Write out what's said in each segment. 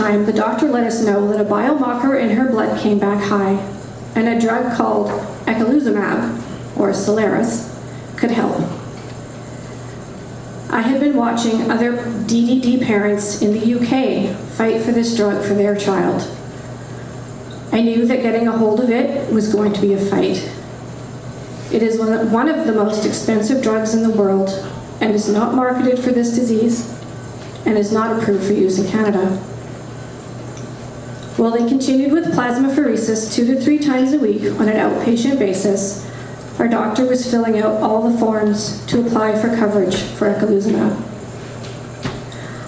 time, the doctor let us know that a biomarker in her blood came back high, and a drug called eculizumab, or Soliris, could help. I had been watching other DDD parents in the UK fight for this drug for their child. I knew that getting a hold of it was going to be a fight. It is one of the most expensive drugs in the world and is not marketed for this disease and is not approved for use in Canada. While they continued with plasmapheresis 2 to 3 times a week on an outpatient basis, our doctor was filling out all the forms to apply for coverage for eculizumab.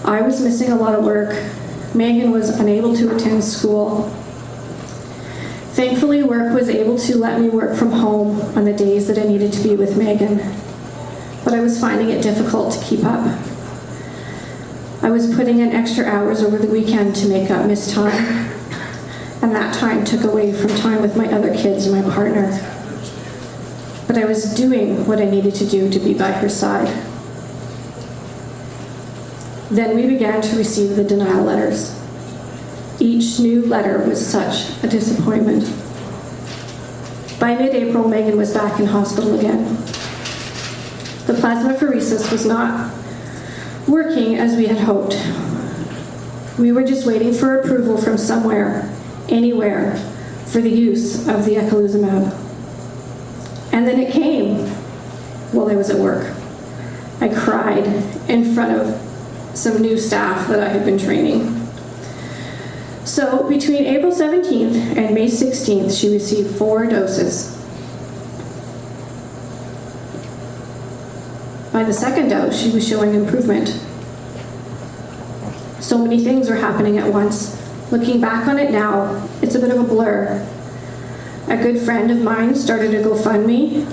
I was missing a lot of work. Megan was unable to attend school. Thankfully, work was able to let me work from home on the days that I needed to be with Megan, but I was finding it difficult to keep up. I was putting in extra hours over the weekend to make up missed time, and that time took away from time with my other kids and my partner. But I was doing what I needed to do to be by her side. Then we began to receive the denial letters. Each new letter was such a disappointment. By mid-April, Megan was back in hospital again. The plasmapheresis was not working as we had hoped. We were just waiting for approval from somewhere, anywhere, for the use of the eculizumab. And then it came while I was at work. I cried in front of some new staff that I had been training. So between April 17th and May 16th, she received 4 doses. By the second dose, she was showing improvement. So many things were happening at once. Looking back on it now, it's a bit of a blur. A good friend of mine started a GoFundMe.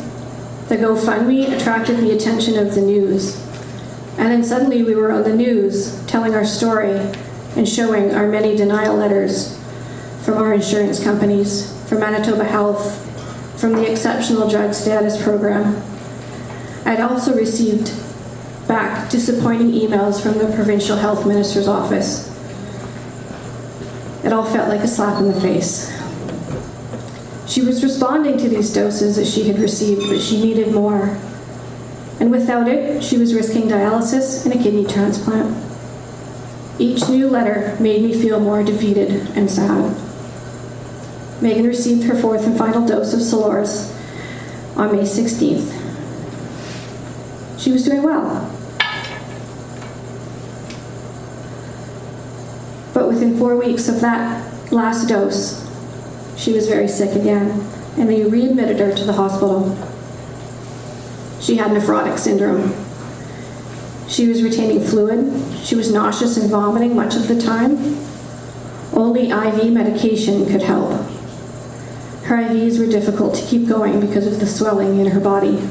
The GoFundMe attracted the attention of the news. And then suddenly we were on the news telling our story and showing our many denial letters from our insurance companies, from Manitoba Health, from the Exceptional Drug Status Program. I'd also received back disappointing emails from the Provincial Health Minister's office. It all felt like a slap in the face. She was responding to these doses that she had received, but she needed more. And without it, she was risking dialysis and a kidney transplant. Each new letter made me feel more defeated and sad. Megan received her 4th and final dose of Soliris on May 16th. She was doing well. But within 4 weeks of that last dose, she was very sick again, and they readmitted her to the hospital. She had nephrotic syndrome. She was retaining fluid. She was nauseous and vomiting much of the time. Only IV medication could help. Her IVs were difficult to keep going because of the swelling in her body.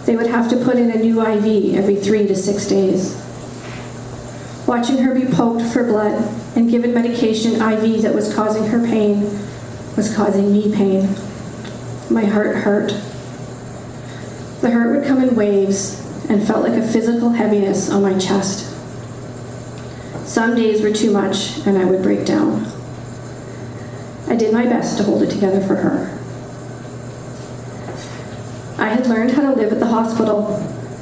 They would have to put in a new IV every 3 to 6 days. Watching her be poked for blood and given medication IV that was causing her pain was causing me pain. My heart hurt. The hurt would come in waves and felt like a physical heaviness on my chest. Some days were too much and I would break down. I did my best to hold it together for her. I had learned how to live at the hospital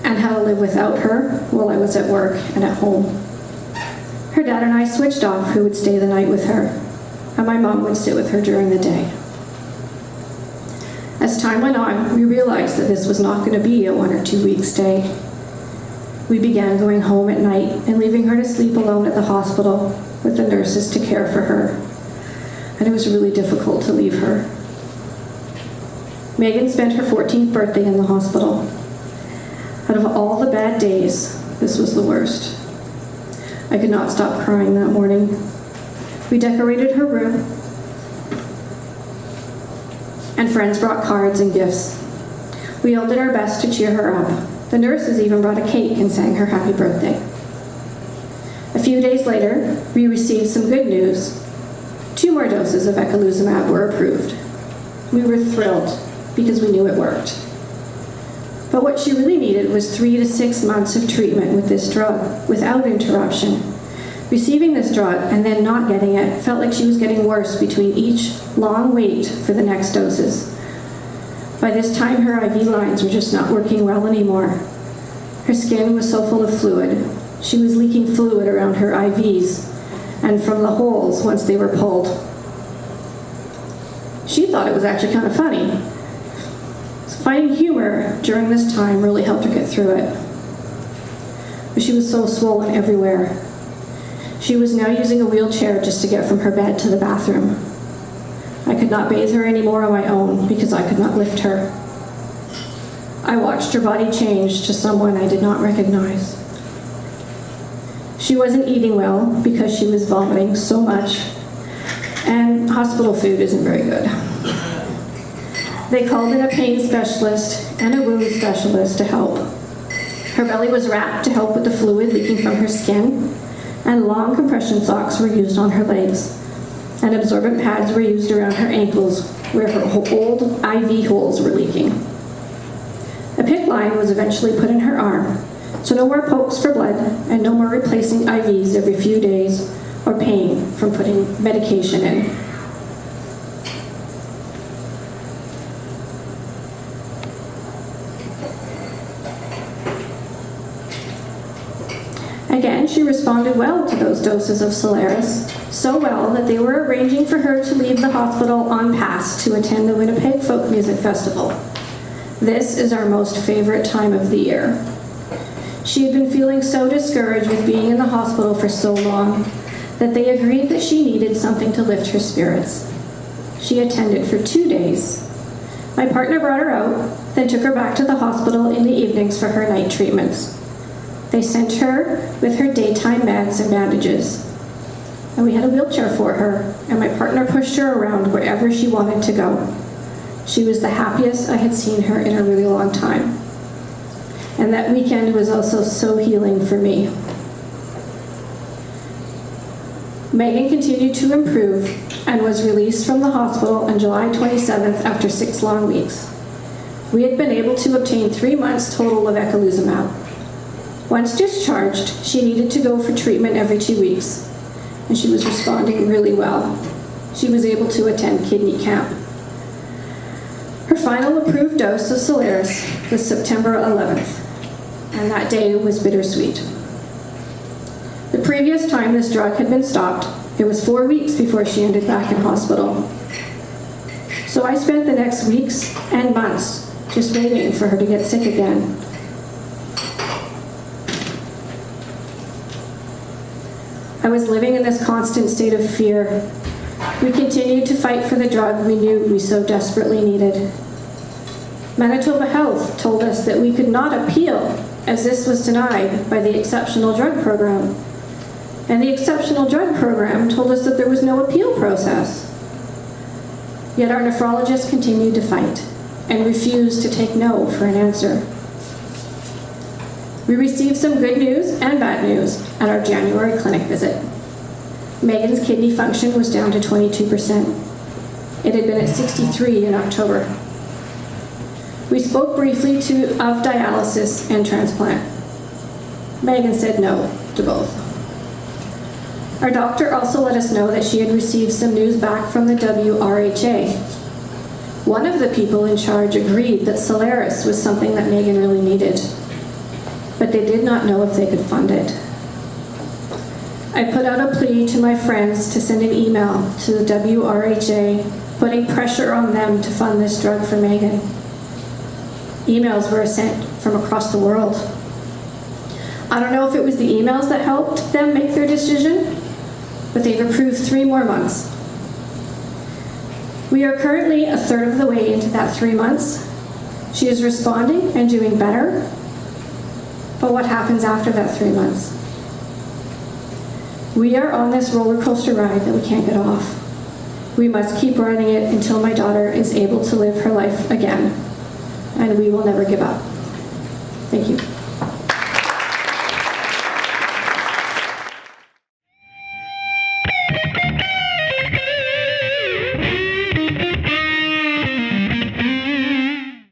and how to live without her while I was at work and at home. Her dad and I switched off who would stay the night with her, and my mom would sit with her during the day. As time went on, we realized that this was not going to be a 1 or 2 week stay. We began going home at night and leaving her to sleep alone at the hospital with the nurses to care for her. And it was really difficult to leave her. Megan spent her 14th birthday in the hospital. Out of all the bad days, this was the worst. I could not stop crying that morning. We decorated her room, and friends brought cards and gifts. We all did our best to cheer her up. The nurses even brought a cake and sang her happy birthday. A few days later, we received some good news. 2 more doses of eculizumab were approved. We were thrilled because we knew it worked. But what she really needed was 3 to 6 months of treatment with this drug without interruption, Receiving this drug and then not getting it felt like she was getting worse between each long wait for the next doses. By this time, her IV lines were just not working well anymore. Her skin was so full of fluid. She was leaking fluid around her IVs and from the holes once they were pulled. She thought it was actually kind of funny. Finding humor during this time really helped her get through it. But she was so swollen everywhere. She was now using a wheelchair just to get from her bed to the bathroom. I could not bathe her anymore on my own because I could not lift her. I watched her body change to someone I did not recognize. She wasn't eating well because she was vomiting so much, and hospital food isn't very good. They called in a pain specialist and a wound specialist to help. Her belly was wrapped to help with the fluid leaking from her skin, and long compression socks were used on her legs, and absorbent pads were used around her ankles where her old IV holes were leaking. A PICC line was eventually put in her arm, so no more pokes for blood and no more replacing IVs every few days or pain from putting medication in. Again, she responded well to those doses of Solaris, so well that they were arranging for her to leave the hospital on pass to attend the Winnipeg Folk Music Festival. This is our most favorite time of the year. She had been feeling so discouraged with being in the hospital for so long that they agreed that she needed something to lift her spirits. She attended for 2 days. My partner brought her out, then took her back to the hospital in the evenings for her night treatments. They sent her with her daytime meds and bandages. And we had a wheelchair for her, and my partner pushed her around wherever she wanted to go. She was the happiest I had seen her in a really long time. And that weekend was also so healing for me. Megan continued to improve and was released from the hospital on July 27th after 6 long weeks. We had been able to obtain 3 months total of eculizumab. Once discharged, she needed to go for treatment every 2 weeks, and she was responding really well. She was able to attend kidney camp. Her final approved dose of Solaris was September 11th, and that day was bittersweet. The previous time this drug had been stopped, it was 4 weeks before she ended back in hospital. So I spent the next weeks and months just waiting for her to get sick again. I was living in this constant state of fear. We continued to fight for the drug we knew we so desperately needed. Manitoba Health told us that we could not appeal as this was denied by the Exceptional Drug Program. And the Exceptional Drug Program told us that there was no appeal process. Yet our nephrologist continued to fight and refused to take no for an answer. We received some good news and bad news at our January clinic visit. Megan's kidney function was down to 22%. It had been at 63 in October. We spoke briefly of dialysis and transplant. Megan said no to both. Our doctor also let us know that she had received some news back from the WRHA. One of the people in charge agreed that Solaris was something that Megan really needed, but they did not know if they could fund it. I put out a plea to my friends to send an email to the WRHA, putting pressure on them to fund this drug for Megan. Emails were sent from across the world. I don't know if it was the emails that helped them make their decision, but they've approved 3 more months. We are currently a third of the way into that 3 months. She is responding and doing better, but what happens after that 3 months? We are on this roller coaster ride that we can't get off. We must keep riding it until my daughter is able to live her life again, and we will never give up. Thank you.